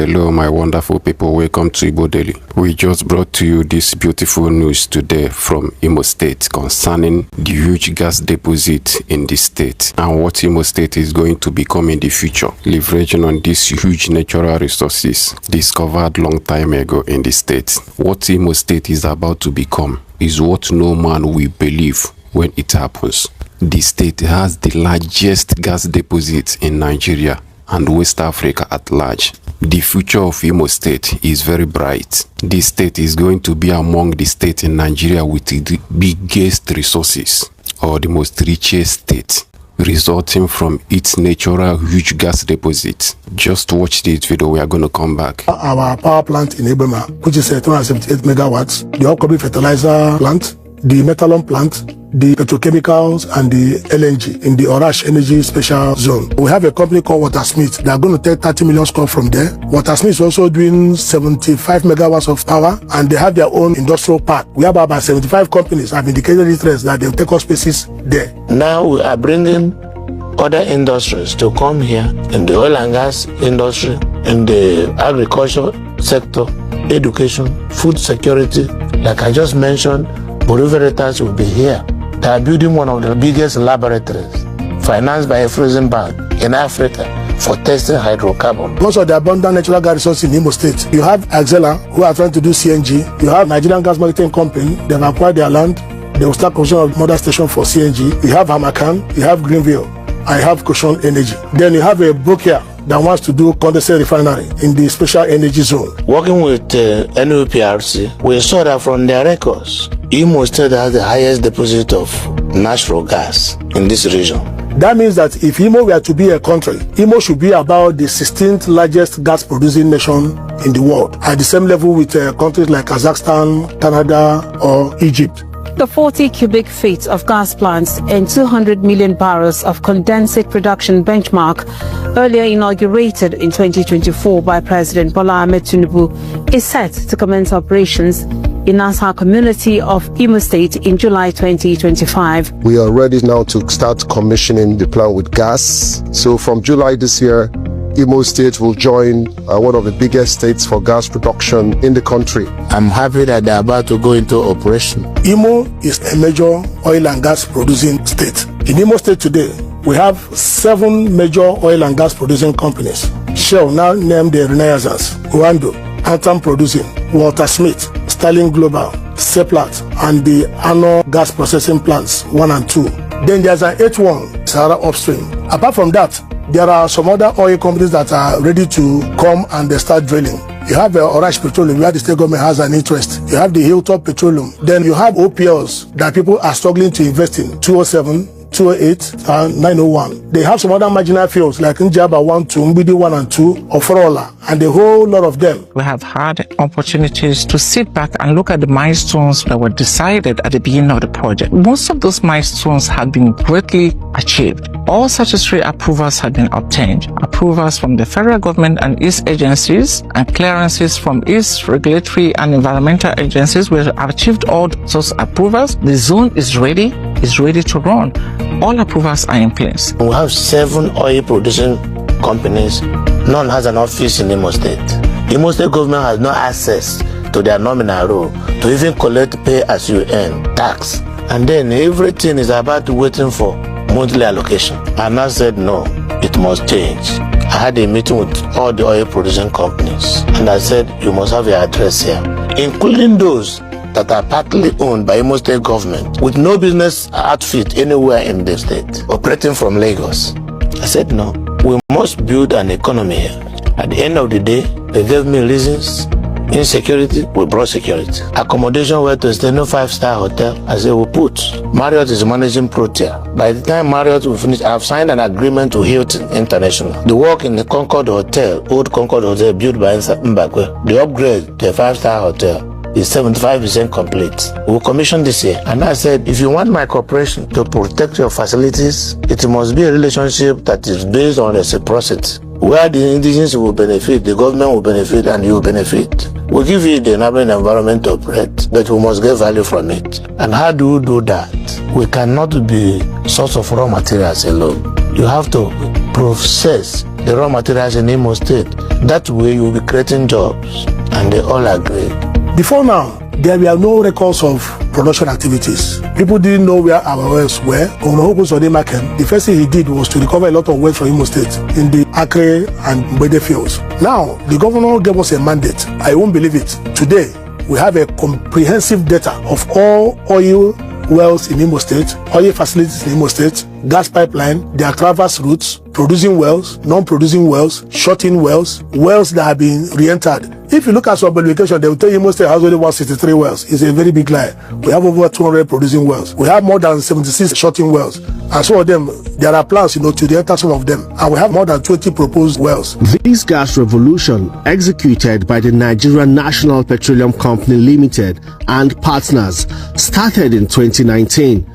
Hello my wonderful people, welcome to Igbo Daily. We just brought to you this beautiful news today from Imo State concerning the huge gas deposit in the state and what Imo State is going to become in the future, leveraging on these huge natural resources discovered long time ago in the state. What Imo State is about to become is what no man will believe when it happens. The state has the largest gas deposit in Nigeria and West Africa at large. The future of Imo State is very bright. This state is going to be among the states in Nigeria with the biggest resources, or the most richest state, resulting from its natural huge gas deposit. Just watch this video, we are going to come back. Our power plant in Ebema, which is 278 megawatts, the upcoming fertilizer plant, the methanol plant, the petrochemicals and the LNG in the Orash Energy Special Zone. We have a company called Watersmith. They are going to take 30 million square from there. Watersmith is also doing 75 megawatts of power, and they have their own industrial park. We have about 75 companies have indicated interest that they'll take up spaces there. Now we are bringing other industries to come here in the oil and gas industry, in the agriculture sector, education, food security. Like I just mentioned, Bureau Veritas will be here. They are building one of the biggest laboratories, financed by a Frozen Bank in Africa, for testing hydrocarbon. Most of the abundant natural gas resources in Imo State. You have Axela, who are trying to do CNG. You have Nigerian Gas Marketing Company. They've acquired their land. They will start construction of mother station for CNG. You have Hamakan. You have Greenville. I have Cushion Energy. Then you have a broker that wants to do condensate refinery in the special energy zone. Working with NUPRC, we saw that from their records, Imo State has the highest deposit of natural gas in this region. That means that if Imo were to be a country, Imo should be about the 16th largest gas producing nation in the world, at the same level with countries like Kazakhstan, Canada, or Egypt. The 40 cubic feet of gas plants and 200 million barrels of condensate production benchmark, earlier inaugurated in 2024 by President Bola Ahmed Tinubu, is set to commence operations in Asa community of Imo State in July 2025. We are ready now to start commissioning the plant with gas. So from July this year, Imo State will join one of the biggest states for gas production in the country. I'm happy that they're about to go into operation. Imo is a major oil and gas producing state. In Imo State today, we have 7 major oil and gas producing companies. Shell, now named the Renaissance, Wando, Antam Producing, Watersmith, Sterling Global, Seplat, and the Ano gas processing plants 1 and 2. Then there's an 8th one, Sahara Upstream. Apart from that, there are some other oil companies that are ready to come and they start drilling. You have Orash Petroleum, where the state government has an interest. You have the Hilltop Petroleum. Then you have OPLs that people are struggling to invest in, 207, 208, and 901. They have some other marginal fields like Njaba 1, 2, Mbidi 1 and 2, Oforola, and a whole lot of them. We have had opportunities to sit back and look at the milestones that were decided at the beginning of the project. Most of those milestones have been greatly achieved. All statutory approvals have been obtained. Approvals from the federal government and its agencies and clearances from its regulatory and environmental agencies. We have achieved all those approvals. The zone is ready to run. All approvals are in place. We have 7 oil producing companies. None has an office in Imo State. Imo State government has no access to their nominal role to even collect pay as you earn tax. And then everything is about waiting for monthly allocation. And I said no, it must change. I had a meeting with all the oil producing companies, and I said you must have your address here, including those that are partly owned by Imo State government with no business outfit anywhere in the state, operating from Lagos. I said no, we must build an economy here. At the end of the day, they gave me reasons. Insecurity, we brought security. Accommodation, where to stay, no 5-star hotel. I said, we put. Marriott is managing Protea. By the time Marriott will finish, I've signed an agreement to Hilton International. The work in the Concord Hotel, old Concord Hotel, built by Mbakwe, the upgrade to a 5-star hotel is 75% complete. We'll commission this year. And I said, if you want my cooperation to protect your facilities, it must be a relationship that is based on reciprocity, where the indigenous will benefit, the government will benefit, and you will benefit. We'll give you the enabling environment to operate, but we must get value from it. And how do we do that? We cannot be source of raw materials alone. You have to process the raw materials in Imo State. That way you will be creating jobs, and they all agree. Before now, there were no records of production activities. People didn't know where our wells were. Uzodinma came. The first thing he did was to recover a lot of wells from Imo State in the Acre and Mbede fields. Now, the governor gave us a mandate. I won't believe it. Today, we have a comprehensive data of all oil wells in Imo State, oil facilities in Imo State, gas pipeline, their traverse routes, producing wells, non-producing wells, shut-in wells, wells that have been re-entered. If you look at some publication, they will tell you Imo State has only 163 wells. It's a very big lie. We have over 200 producing wells. We have more than 76 shut-in wells. And some of them, there are plans, to re-enter some of them. And we have more than 20 proposed wells. This gas revolution, executed by the Nigerian National Petroleum Company Limited and partners, started in 2019.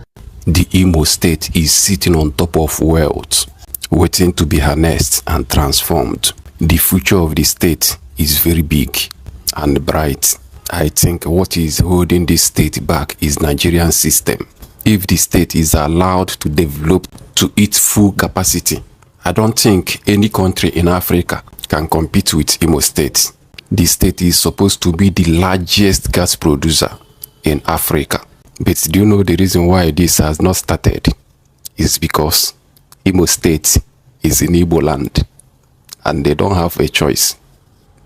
The Imo State is sitting on top of wealth, waiting to be harnessed and transformed. The future of the state is very big and bright. I think what is holding this state back is Nigerian system. If the state is allowed to develop to its full capacity, I don't think any country in Africa can compete with Imo State. The state is supposed to be the largest gas producer in Africa. But do you know the reason why this has not started? It's because Imo State is in Igbo land and they don't have a choice.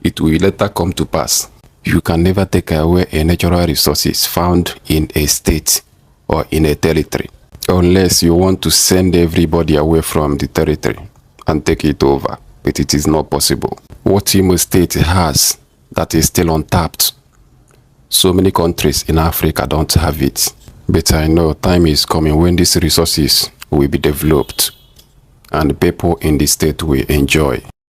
It will later come to pass. You can never take away a natural resources found in a state or in a territory unless you want to send everybody away from the territory and take it over. But it is not possible. What Imo State has that is still untapped, so many countries in Africa don't have it. But I know time is coming when these resources will be developed and people in the state will enjoy.